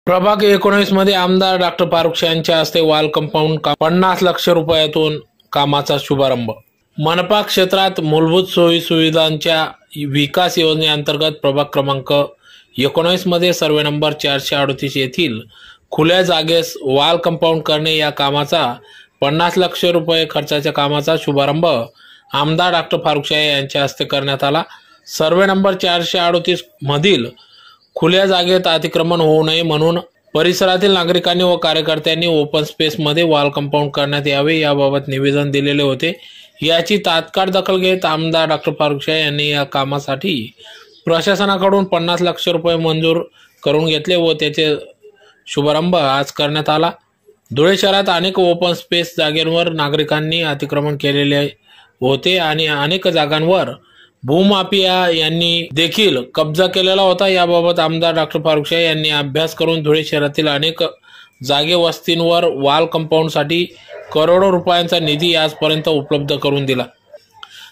प्रभाग 19 मध्ये आमदार डॉक्टर फारुख शाह यांच्या हस्ते वॉल कंपाऊंड 50 लाख रुपयातून कामाचा शुभारंभ। मनपा क्षेत्रात मूलभूत सोयी सुविधांच्या विकास योजनेअंतर्गत प्रभाग क्रमांक 19 मध्ये सर्वे नंबर 438 येथील खुल्या जागेस वॉल कंपाऊंड करणे या कामाचा 50 लाख रुपये खर्चाच्या कामाचा शुभारंभ आमदार डॉक्टर फारुख शाह यांच्या हस्ते करण्यात आला। सर्वे नंबर 438 मधील खुल्या जागेत अतिक्रमण होऊ नये म्हणून परिसरातील नागरिकांनी व कार्यकर्त्यांनी ओपन स्पेस मध्ये वॉल कंपाऊंड करण्यात यावे याबाबत निवेदन दिलेले होते। याची तात्काळ दखल घेत आमदार डॉक्टर फारुख शाह यांनी या कामासाठी प्रशासनाकडून 50 लाख रुपये मंजूर करून घेतले व त्याचे शुभारंभ आज करण्यात आला। धुळे शहरात अनेक ओपन स्पेस जागेवर नागरिकांनी अतिक्रमण केलेले होते आणि अनेक जागांवर भूमाफिया यांनी देखील कब्जा केलेला होता। याबाबत आमदार डॉक्टर फारुख शाह यांनी अभ्यास करून धुळे शहरातील अनेक जागे वस्तींवर वॉल कंपाऊंडसाठी करोडो रुपयांचा निधी आजपर्यंत उपलब्ध करून दिला।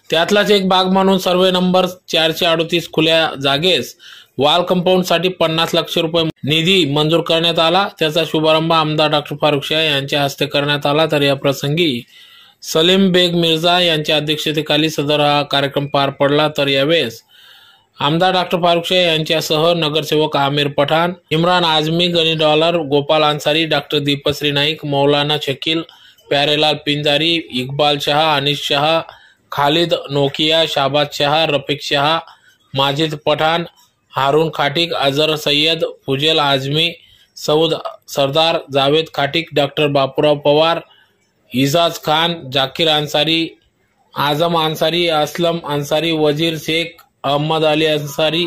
त्यातलाच एक भाग म्हणून सर्वे नंबर 438 खुल्या जागेस वॉल कंपाऊंडसाठी 50 लाख रुपये निधी मंजूर करण्यात आला। त्याचा शुभारंभ आमदार डॉक्टर फारुख शाह यांच्या हस्ते करण्यात आला। तर या प्रसंगी सलीम बेग मिर्झा यांच्या अध्यक्षतेखाली सदर हा कार्यक्रम पार पडला। तर यावेळेस आमदार डॉक्टर फारुख शाह यांच्यासह नगरसेवक आमिर पठाण, इम्रान आजमी, गनी डॉलर, गोपाल अंसारी, डॉक्टर दीपश्री नाईक, मौलाना शकील, प्यारेलाल पिंजारी, इकबाल शाह, अनिश शाह, खालिद नोकिया, शाहबाज शाह, रफीक शाह, माजिद पठाण, हारून खाटिक, अजहर सय्यद, फुजेल आजमी, सऊद सरदार, जावेद खाटिक, डॉक्टर बापूराव पवार, इजाज खान, जाकिर अंसारी, आजम अंसारी, असलम अंसारी, वजीर शेख, अहमद अली अंसारी,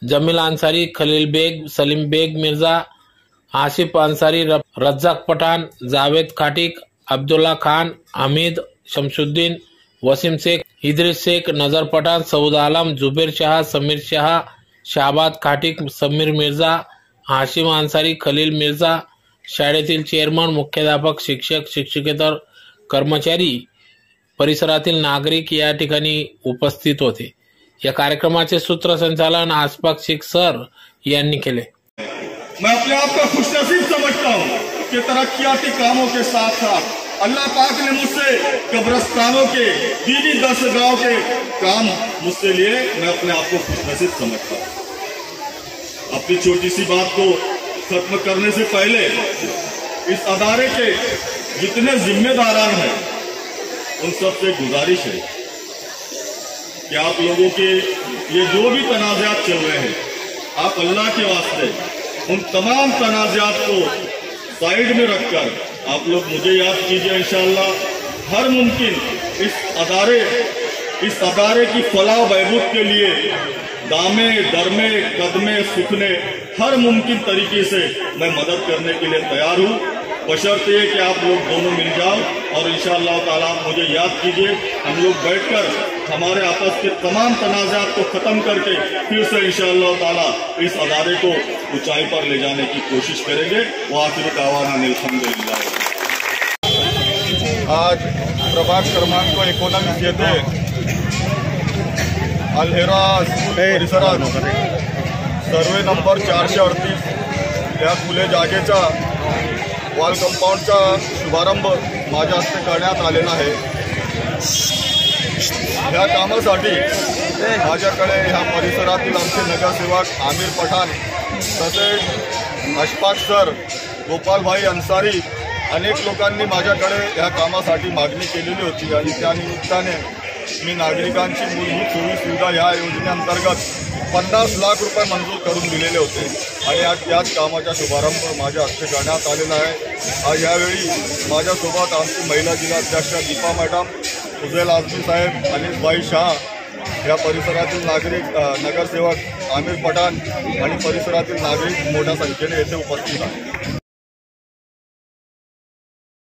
जमील अंसारी, खलील बेग, सलीम बेग मिर्झा, आसिफ अंसारी, रज्जाक पठाण, जावेद खाटिक, अब्दुल्ला खान, हमीद, शमशुद्दीन, वसीम शेख, इद्रिस शेख, नजर पठाण, सऊद आलम, जुबेर शाह, समीर शाह, शाहबाद खाटिक, समीर मिर्झा, हाशिम अंसारी, खलील मिर्झा, शाळेतील चेअरमन, मुख्याध्यापक, शिक्षक, शिक्षकेतर कर्मचारी, परिसरातील नागरिक या ठिकाणी उपस्थित होते। या कार्यक्रमाचे सूत्रसंचालन आसफाक शेख सर यांनी केले। मैं अपने आप को खुशनसीब समझता हूँ कि तरक्याती कामों के साथ साथ अल्लाह पाक ने मुझसे कब्रिस्तानों के दीनी दरसगाहों के काम मुझसे लिए। मैं अपने आप को खुशनसीब समझता हूँ। अपनी छोटी सी बात को खत्म करने से पहले इस अदारे के जितने जिम्मेदारान हैं उन सबसे गुजारिश है कि आप लोगों के ये जो भी तनाज़ात चल रहे हैं, आप अल्लाह के वास्ते उन तमाम तनाज़ात को साइड में रखकर आप लोग मुझे याद कीजिए। इंशाअल्लाह हर मुमकिन इस अदारे की फलाह बहबूद के लिए दामे दरमे कदमे सुखने हर मुमकिन तरीके से मैं मदद करने के लिए तैयार हूँ, बशर्ते कि आप लोग दोनों मिल जाओ। और इंशाअल्लाह ताला मुझे याद कीजिए, हम लोग बैठकर हमारे आपस के तमाम तनाज़ात को ख़त्म करके फिर से इंशाअल्लाह ताला इस अदारे को ऊंचाई पर ले जाने की कोशिश करेंगे। वो आखिर दावाना अल्हम्दुलिल्लाह। आज प्रभाग क्रमांक 19 येथे अलहेरा स्कूल परिसरात सर्वे नंबर 438 या खुले जागेचा वॉल कंपाऊंडचा शुभारंभ माझ्या हस्ते करण्यात आलेला आहे। या कामासाठी माझ्याकडे ह्या परिसरातील आमचे नगरसेवक आमिर पठाण तसेच अशफाक सर, गोपालभाई अंसारी अनेक लोकांनी माझ्याकडे या कामासाठी मागणी केलेली होती आणि त्या निमित्ताने मी नागरिकांची मूलभूत सोयी सुविधा या योजनेअंतर्गत 50 लाख रुपये मंजूर करून दिलेले होते आणि आज याच कामाचा शुभारंभ माझ्या हस्ते करण्यात आलेला आहे। आज यावेळी माझ्यासोबत आमची महिला जिल्हाध्यक्ष दीपा मॅडम, फुजेल आजमी साहेब, अनिसभाई शाह, या परिसरातील नागरिक, नगरसेवक आमिर पठाण आणि परिसरातील नागरिक मोठ्या संख्येने येथे उपस्थित आहेत।